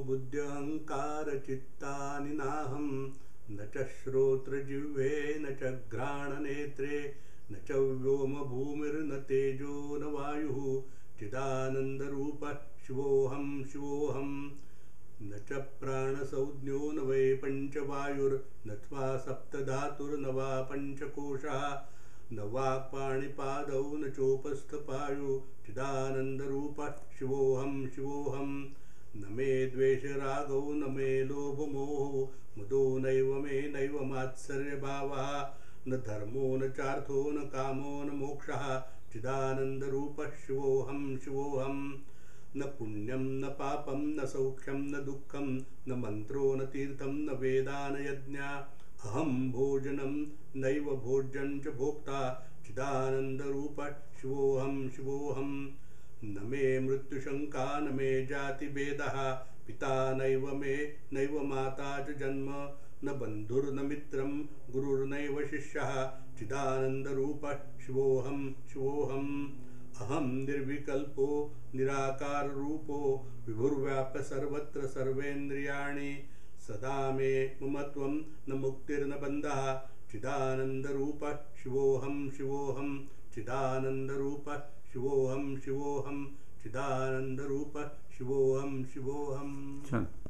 बुद्ध्यहंकारचित्तानि नाहं न च श्रोत्रजिह्वे न च घ्राणनेत्रे न च व्योमभूमिर्न तेजो न वायुः चिदानन्दरूपः शिवोऽहं शिवोऽहं न च प्राणसंज्ञो न वै पञ्चवायुर्न वा सप्तधातुर्न वा पञ्चकोशः न वाक्पाणिपादौ न चोपस्थपायु चिदानन्दरूपः शिवोऽहं शिवोऽहं न मे द्वेषरागौ न मे लोभमोहो मदो नैव मे नैव मात्सर्यभावः न धर्मो न चार्थो न कामो न मोक्षः चिदानन्दरूपः शिवोऽहं शिवोऽहं न पुण्यं न पापं न सौख्यं न दुःखं न मन्त्रो न तीर्थं न वेदा न यज्ञा अहं भोजनं नैव भोज्यं च भोक्ता चिदानन्दरूपः शिवोऽहं शिवोऽहं न मे मृत्युशङ्का न मे जातिभेदः पिता नैव मे नैव माता च जन्म न बन्धुर्न मित्रं गुरुर्नैव शिष्यः चिदानन्दरूपः शिवोऽहं शिवोऽहम् अहं निर्विकल्पो निराकाररूपो विभुर्व्याप्य सर्वत्र सर्वेन्द्रियाणि सदा मे ममत्वं न मुक्तिर्न बन्धः चिदानन्दरूपः शिवोऽहं शिवोऽहं चिदानन्दरूपः शिवोऽहं शिवोऽहं चिदानन्दरूपः शिवोऽहं शिवोऽहम्.